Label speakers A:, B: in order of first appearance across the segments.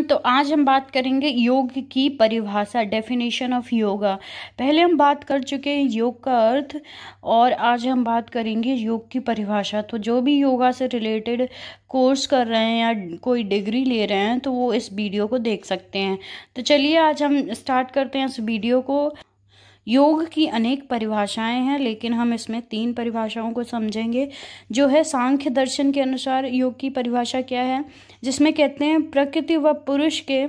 A: तो आज हम बात करेंगे योग की परिभाषा, डेफिनेशन ऑफ योगा। पहले हम बात कर चुके हैं योग का अर्थ, और आज हम बात करेंगे योग की परिभाषा। तो जो भी योगा से रिलेटेड कोर्स कर रहे हैं या कोई डिग्री ले रहे हैं तो वो इस वीडियो को देख सकते हैं। तो चलिए आज हम स्टार्ट करते हैं इस वीडियो को। योग की अनेक परिभाषाएं हैं, लेकिन हम इसमें 3 परिभाषाओं को समझेंगे। जो है सांख्य दर्शन के अनुसार योग की परिभाषा क्या है, जिसमें कहते हैं प्रकृति व पुरुष के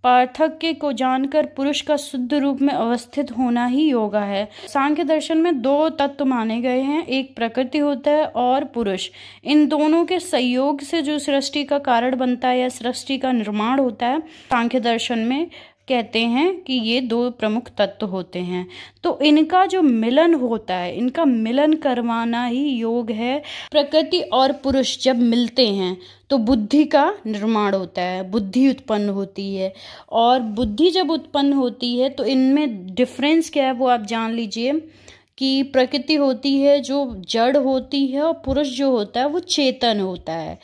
A: पार्थक्य को जानकर पुरुष का शुद्ध रूप में अवस्थित होना ही योगा है। सांख्य दर्शन में 2 तत्व माने गए हैं, एक प्रकृति होता है और पुरुष। इन दोनों के संयोग से जो सृष्टि का कारण बनता है या सृष्टि का निर्माण होता है, सांख्य दर्शन में कहते हैं कि ये 2 प्रमुख तत्व होते हैं। तो इनका जो मिलन होता है, इनका मिलन करवाना ही योग है। प्रकृति और पुरुष जब मिलते हैं तो बुद्धि का निर्माण होता है, बुद्धि उत्पन्न होती है। और बुद्धि जब उत्पन्न होती है तो इनमें डिफरेंस क्या है वो आप जान लीजिए कि प्रकृति होती है जो जड़ होती है और पुरुष जो होता है वो चेतन होता है।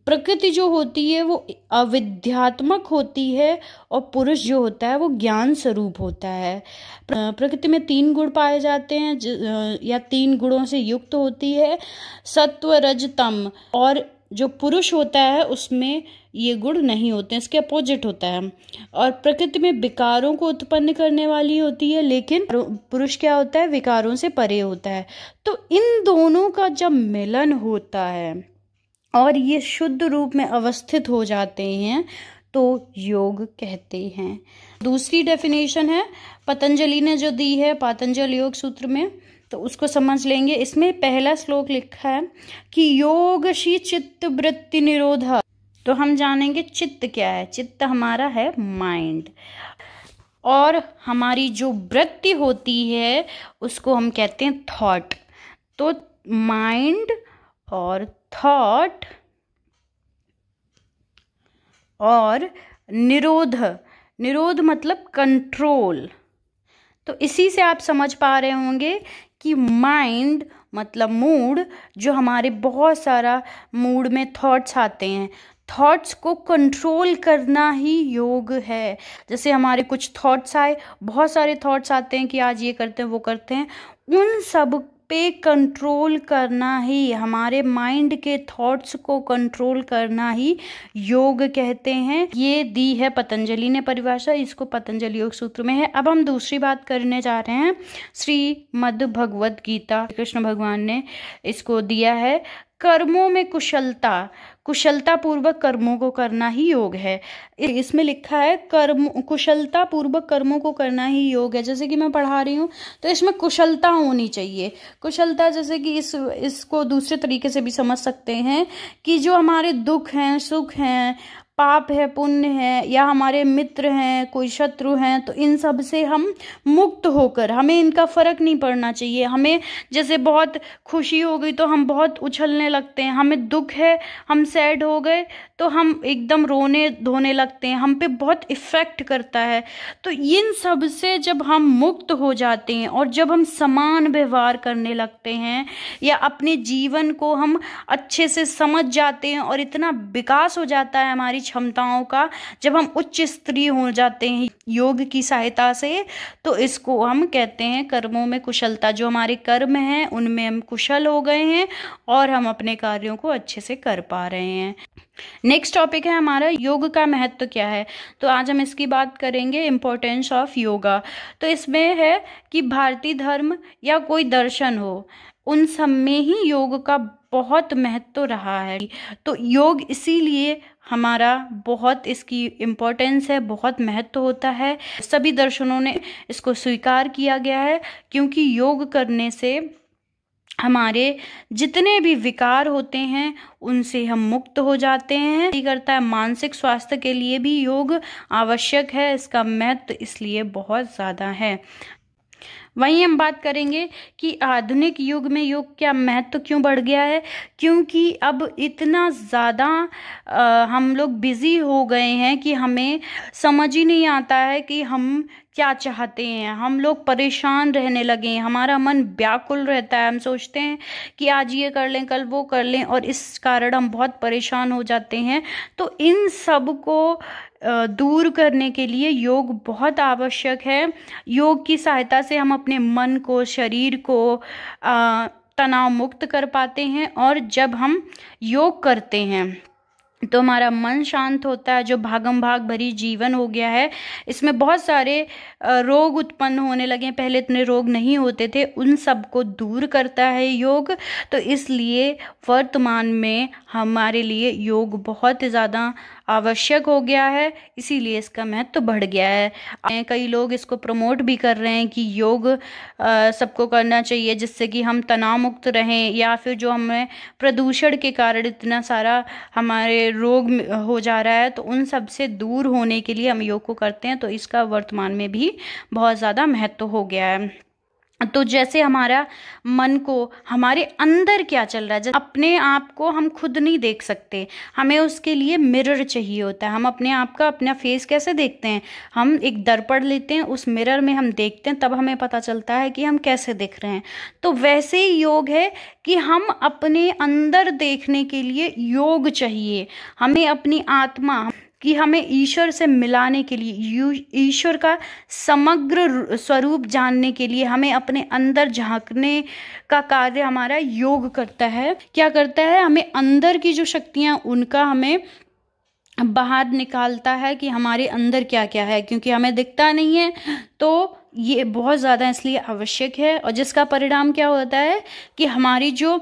A: प्रकृति जो होती है वो अविद्यात्मक होती है और पुरुष जो होता है वो ज्ञान स्वरूप होता है। प्रकृति में 3 गुण पाए जाते हैं या 3 गुणों से युक्त होती है, सत्व रज तम। और जो पुरुष होता है उसमें ये गुण नहीं होते हैं, इसके अपोजिट होता है। और प्रकृति में विकारों को उत्पन्न करने वाली होती है, लेकिन पुरुष क्या होता है, विकारों से परे होता है। तो इन दोनों का जब मिलन होता है और ये शुद्ध रूप में अवस्थित हो जाते हैं तो योग कहते हैं। दूसरी डेफिनेशन है पतंजलि ने जो दी है पातंजल योग सूत्र में, तो उसको समझ लेंगे। इसमें पहला श्लोक लिखा है कि योगशी चित्त वृत्ति निरोधा। तो हम जानेंगे चित्त क्या है। चित्त हमारा है माइंड, और हमारी जो वृत्ति होती है उसको हम कहते हैं थॉट। तो माइंड और थॉट और निरोध, निरोध मतलब कंट्रोल। तो इसी से आप समझ पा रहे होंगे कि माइंड मतलब मूड, जो हमारे बहुत सारा मूड में थॉट्स आते हैं, थॉट्स को कंट्रोल करना ही योग है। जैसे हमारे कुछ थॉट्स आए, बहुत सारे थॉट्स आते हैं कि आज ये करते हैं वो करते हैं, उन सब पे कंट्रोल करना ही, हमारे माइंड के थॉट्स को कंट्रोल करना ही योग कहते हैं। ये दी है पतंजलि ने परिभाषा, इसको पतंजलि योग सूत्र में है। अब हम दूसरी बात करने जा रहे हैं। श्रीमद् भगवद गीता, कृष्ण भगवान ने इसको दिया है, कर्मों में कुशलता, कुशलता पूर्वक कर्मों को करना ही योग है। इसमें लिखा है कर्म, कुशलता पूर्वक कर्मों को करना ही योग है। जैसे कि मैं पढ़ा रही हूँ तो इसमें कुशलता होनी चाहिए। कुशलता जैसे कि इसको दूसरे तरीके से भी समझ सकते हैं कि जो हमारे दुख हैं, सुख हैं, पाप है, पुण्य है, या हमारे मित्र हैं, कोई शत्रु हैं, तो इन सब से हम मुक्त होकर, हमें इनका फर्क नहीं पड़ना चाहिए। हमें जैसे बहुत खुशी हो गई तो हम बहुत उछलने लगते हैं, हमें दुख है, हम सैड हो गए तो हम एकदम रोने धोने लगते हैं, हम पे बहुत इफ़ेक्ट करता है। तो इन सब से जब हम मुक्त हो जाते हैं और जब हम समान व्यवहार करने लगते हैं या अपने जीवन को हम अच्छे से समझ जाते हैं और इतना विकास हो जाता है हमारी क्षमताओं का, जब हम उच्च स्तरीय हो जाते हैं योग की सहायता से, तो इसको हम कहते हैं कर्मों में कुशलता। जो हमारे कर्म हैं उनमें हम कुशल हो गए हैं और हम अपने कार्यों को अच्छे से कर पा रहे हैं। नेक्स्ट टॉपिक है हमारा योग का महत्व क्या है। तो आज हम इसकी बात करेंगे, इम्पोर्टेंस ऑफ योगा। तो इसमें है कि भारतीय धर्म या कोई दर्शन हो, उन सब में ही योग का बहुत महत्व रहा है। तो योग इसीलिए हमारा बहुत, इसकी इम्पोर्टेंस है, बहुत महत्व होता है। सभी दर्शनों ने इसको स्वीकार किया गया है, क्योंकि योग करने से हमारे जितने भी विकार होते हैं उनसे हम मुक्त हो जाते हैं। ये करता है, मानसिक स्वास्थ्य के लिए भी योग आवश्यक है, इसका महत्व इसलिए बहुत ज़्यादा है। वहीं हम बात करेंगे कि आधुनिक युग में योग क्या महत्व क्यों बढ़ गया है, क्योंकि अब इतना ज़्यादा हम लोग बिजी हो गए हैं कि हमें समझ ही नहीं आता है कि हम क्या चाहते हैं। हम लोग परेशान रहने लगे हैं, हमारा मन व्याकुल रहता है, हम सोचते हैं कि आज ये कर लें, कल वो कर लें, और इस कारण हम बहुत परेशान हो जाते हैं। तो इन सब को दूर करने के लिए योग बहुत आवश्यक है। योग की सहायता से हम अपने मन को, शरीर को तनाव मुक्त कर पाते हैं। और जब हम योग करते हैं तो हमारा मन शांत होता है। जो भागम भाग भरी जीवन हो गया है, इसमें बहुत सारे रोग उत्पन्न होने लगे हैं, पहले इतने रोग नहीं होते थे, उन सब को दूर करता है योग। तो इसलिए वर्तमान में हमारे लिए योग बहुत ज़्यादा आवश्यक हो गया है, इसीलिए इसका महत्व बढ़ गया है। कई लोग इसको प्रमोट भी कर रहे हैं कि योग सबको करना चाहिए, जिससे कि हम तनाव मुक्त रहें, या फिर जो हमें प्रदूषण के कारण इतना सारा हमारे रोग हो जा रहा है, तो उन सब से दूर होने के लिए हम योग को करते हैं। तो इसका वर्तमान में भी बहुत ज़्यादा महत्व हो गया है। तो जैसे हमारा मन को, हमारे अंदर क्या चल रहा है, जैसे अपने आप को हम खुद नहीं देख सकते, हमें उसके लिए मिरर चाहिए होता है। हम अपने आप का, अपना फेस कैसे देखते हैं, हम एक दर्पण लेते हैं, उस मिरर में हम देखते हैं, तब हमें पता चलता है कि हम कैसे दिख रहे हैं। तो वैसे ही योग है कि हम अपने अंदर देखने के लिए योग चाहिए। हमें अपनी आत्मा कि हमें ईश्वर से मिलाने के लिए, ईश्वर का समग्र स्वरूप जानने के लिए हमें अपने अंदर झांकने का कार्य हमारा योग करता है। क्या करता है, हमें अंदर की जो शक्तियाँ उनका हमें बाहर निकालता है कि हमारे अंदर क्या क्या है, क्योंकि हमें दिखता नहीं है। तो ये बहुत ज़्यादा इसलिए आवश्यक है, और जिसका परिणाम क्या होता है कि हमारी जो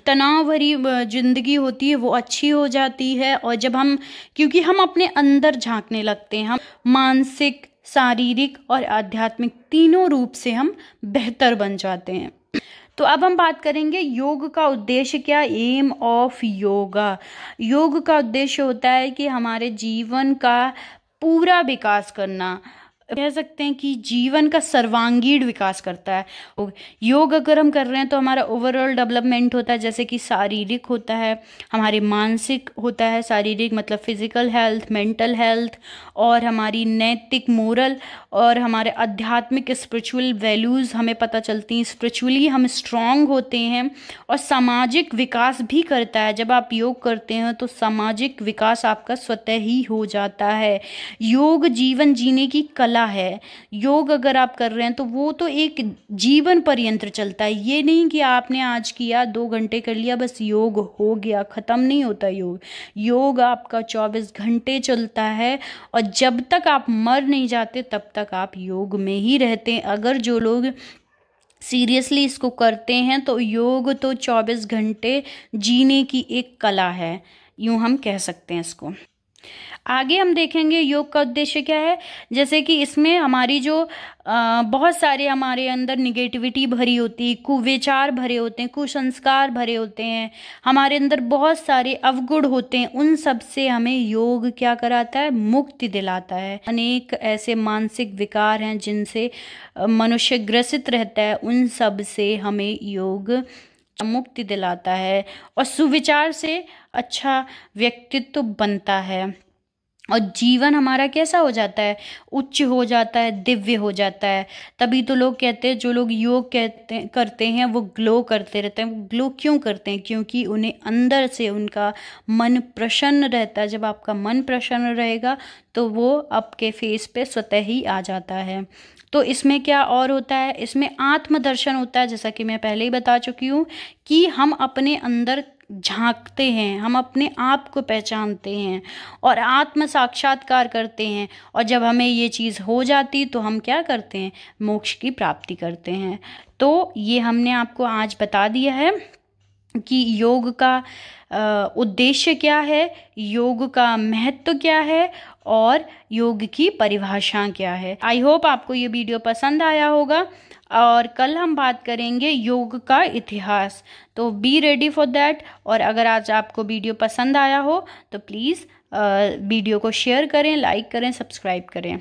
A: तनाव भरी जिंदगी होती है वो अच्छी हो जाती है। और जब हम, क्योंकि हम अपने अंदर झांकने लगते हैं, हम मानसिक, शारीरिक और आध्यात्मिक तीनों रूप से हम बेहतर बन जाते हैं। तो अब हम बात करेंगे योग का उद्देश्य क्या। एम ऑफ योगा, योग का उद्देश्य होता है कि हमारे जीवन का पूरा विकास करना, कह सकते हैं कि जीवन का सर्वांगीण विकास करता है। योग अगर हम कर रहे हैं तो हमारा ओवरऑल डेवलपमेंट होता है, जैसे कि शारीरिक होता है, हमारे मानसिक होता है, शारीरिक मतलब फिजिकल हेल्थ, मेंटल हेल्थ, और हमारी नैतिक, मोरल, और हमारे आध्यात्मिक स्पिरिचुअल वैल्यूज़ हमें पता चलती हैं। स्पिरिचुअली हम स्ट्रांग होते हैं, और सामाजिक विकास भी करता है। जब आप योग करते हैं तो सामाजिक विकास आपका स्वतः ही हो जाता है। योग जीवन जीने की कला है। योग अगर आप कर रहे हैं तो वो तो एक जीवन पर्यंत चलता है। ये नहीं कि आपने आज किया, 2 घंटे कर लिया, बस योग हो गया, खत्म नहीं होता योग। योग आपका 24 घंटे चलता है, और जब तक आप मर नहीं जाते तब तक आप योग में ही रहते हैं। अगर जो लोग सीरियसली इसको करते हैं तो योग तो 24 घंटे जीने की एक कला है, यूं हम कह सकते हैं इसको। आगे हम देखेंगे योग का उद्देश्य क्या है। जैसे कि इसमें हमारी जो बहुत सारे हमारे अंदर निगेटिविटी भरी होती है, कुविचार भरे होते हैं, कुसंस्कार भरे होते हैं, हमारे अंदर बहुत सारे अवगुण होते हैं, उन सब से हमें योग क्या कराता है, मुक्ति दिलाता है। अनेक ऐसे मानसिक विकार हैं जिनसे मनुष्य ग्रसित रहता है, उन सब से हमें योग मुक्ति दिलाता है। और सुविचार से अच्छा व्यक्तित्व बनता है, और जीवन हमारा कैसा हो जाता है, उच्च हो जाता है, दिव्य हो जाता है। तभी तो लोग कहते हैं, जो लोग योग करते हैं वो ग्लो करते रहते हैं। वो ग्लो क्यों करते हैं, क्योंकि उन्हें अंदर से उनका मन प्रसन्न रहता है। जब आपका मन प्रसन्न रहेगा तो वो आपके फेस पे स्वतः ही आ जाता है। तो इसमें क्या और होता है, इसमें आत्मदर्शन होता है, जैसा कि मैं पहले ही बता चुकी हूँ कि हम अपने अंदर झांकते हैं, हम अपने आप को पहचानते हैं और आत्म साक्षात्कार करते हैं। और जब हमें ये चीज़ हो जाती तो हम क्या करते हैं, मोक्ष की प्राप्ति करते हैं। तो ये हमने आपको आज बता दिया है कि योग का उद्देश्य क्या है, योग का महत्व क्या है, और योग की परिभाषा क्या है। आई होप आपको ये वीडियो पसंद आया होगा, और कल हम बात करेंगे योग का इतिहास। तो बी रेडी फॉर दैट। और अगर आज आपको वीडियो पसंद आया हो तो प्लीज़ वीडियो को शेयर करें, लाइक करें, सब्सक्राइब करें।